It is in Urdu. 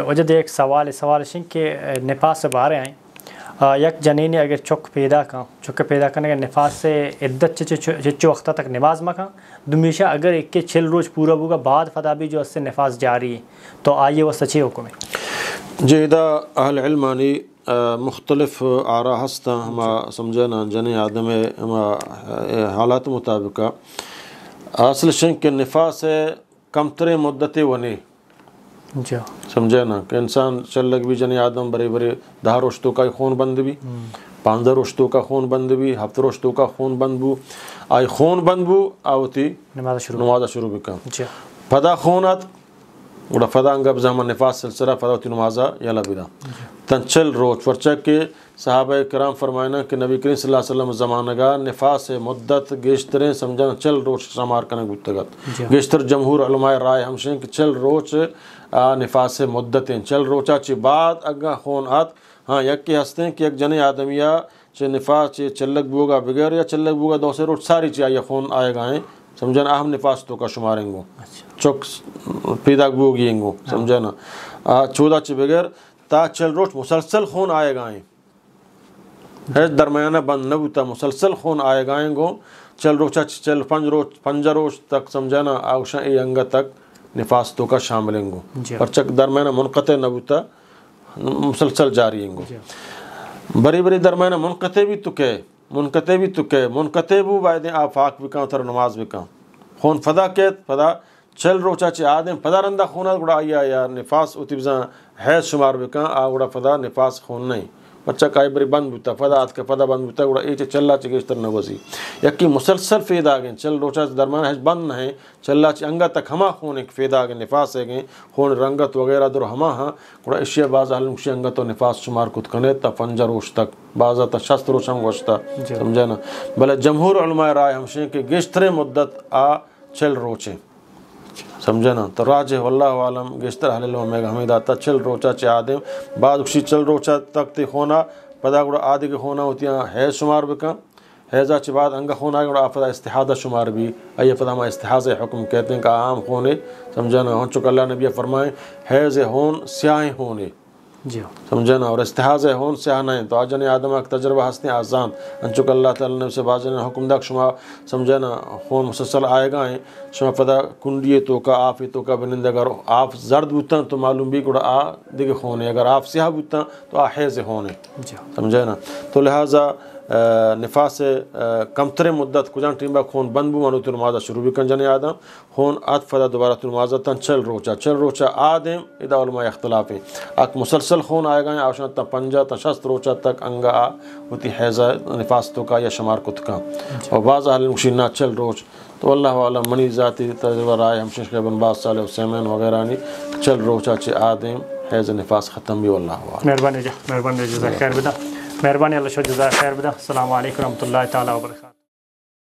وجد ایک سوال شن کہ نفاس سے باہر آئیں یک جنینی اگر چک پیدا کرنے کا نفاس سے عدت چچو وقت تک نماز مکھاں دمیشہ اگر ایک کے 6 روز پورا ہوگا بعد فدا بھی جو اس سے نفاس جاری ہے تو آئیے وہ سچی حکم ہے جی دا اہل علمانی مختلف آرا ہستا ہما سمجھنا جنی آدم ہما حالات مطابقہ اصل شن کے نفاس کم تر مدت ونی جو سمجھے نا کہ انسان چلک بھی جنی آدم بڑے بڑے 10 روشتوں کا خون بند بھی 15 روشتوں کا خون بند بھی 7 روشتوں کا خون بند بو آئی خون بند بو آوتی نماز شروع بکا فدا خونات وڑا فدا انگب زمان نفاس سلسلہ فدا ہوتی نمازہ یلا بیدا تنچل روچ فرچہ کے صحابہ کرام فرمائنا کہ نبی کریم صلی اللہ علیہ وسلم زمانگا نفاس مدت گیشتریں سمجھانا چل روچ شمار کنک بودتگت گیشتر جمہور علماء رائے ہمشیں کہ چل روچ نفاس مدتیں چل روچا چی بعد اگا خون آت ہاں یک کی ہستے ہیں کہ یک جنے آدمیہ چی نفاس چی چلک بوگا بغیر یا چلک بوگا 2 روچ ساری چی آئی خون آئے گائیں سمجھانا اہم نفاس تو کا شماریں گو چک پیدا بوگییں گو سمجھانا 14 چی بغیر تا چل روچ مسلسل خون آئے گائیں ہے درمیانہ بند نبوتا مسلسل خون آئے گائیں گو چل روچا چل 5 روچ تک سمجھانا آوشاں ای انگا تک نفاس تو کا شاملیں گو اور چک درمیانہ منقطع نبوتا مسلسل جاری گو بری بری درمیانہ منقطع بھی تکے منقطع بو بائدیں آفاق بکاں تر نماز بکاں خون فدا کہت فدا چل روچا چی آدم فدا رندہ خونات گوڑا آیا یا نفاس اتی بزاں حیث شمار بکاں گوڑا فدا نفاس خون نہیں بچہ کائی بری بند بوتا فدا آت کے فدا بند بوتا گوڑا ایچے چلا چی گیشتر نوزی یکی مسلسل فید آگیں چل روچا درمان حیث بند نہیں چلا چی انگا تک ہما خون ایک فید آگیں نفاس ہے گیں خون رنگت وغیرہ در ہما ہاں گوڑا اشیاء باز اہل مکشی انگا تو نفاس شمار کت کنے تا 5 روش تک بعضا تا 6 روش ہم گوشتا سمجھانا بلے جمہور علماء رائے ہمشیں کہ گیشتر مدت چل روچیں سمجھنا تو راجح واللہ عالم گشتر اہل علم میں ہمیں داتا چل روچا چی آدم بعد اکشی چل روچا تک تی خونا پدا گوڑا آدھے کے خونا ہوتی ہیں حیض شمار بکا حیضہ چی بعد انگا خونا گوڑا آفدہ استحادہ شمار بھی آئیے پدا ہمیں استحاضہ حکم کہتے ہیں کہ عام خونے سمجھنا ہون چکا اللہ نبی فرمائیں حیض ہون سیاہیں ہونے سمجھنا اور استحاضہ ہون سیاہ نہیں تو آجن آدم ایک تجربہ ہستے آزان انچک اللہ تعالیٰ نے سے باجن حکم داک شما سمجھنا خون مسلسل آئے گا ہیں شما پدا کنڈیے تو کا آفی تو کا بنند اگر آپ زرد بوتا تو معلوم بھی کڑا آ دیکھ خونے اگر آپ سیاہ بوتا تو آ حیض ہونے سمجھنا تو لہٰذا نفاس کمتر مدت کجان ٹیمبا خون بند بو منو تو نمازہ شروع بھی کن جنے آدم خون آت فدا دوبارہ تو نمازہ تن چل روچا آدم ادا علماء اختلاف ہیں اک مسلسل خون آئے گا آوشان تا 5 تا 6 روچا تک انگا ہوتی حیضہ نفاس تو کا یا شمار کت کا اور بعض اہل مشینہ چل روچ تو اللہ عالم منی ذاتی تجربہ رائے ہمشش کے بن باز صالح حسین وغیرہ نہیں چل روچا چی آدم حیض نفاس ختم بھی واللہ عالم مہربانی جزاک خیر بدا مہربانی اللہ شو جزاک خیر بدا السلام علیکم ورحمۃ اللہ تعالیٰ وبرکاتہ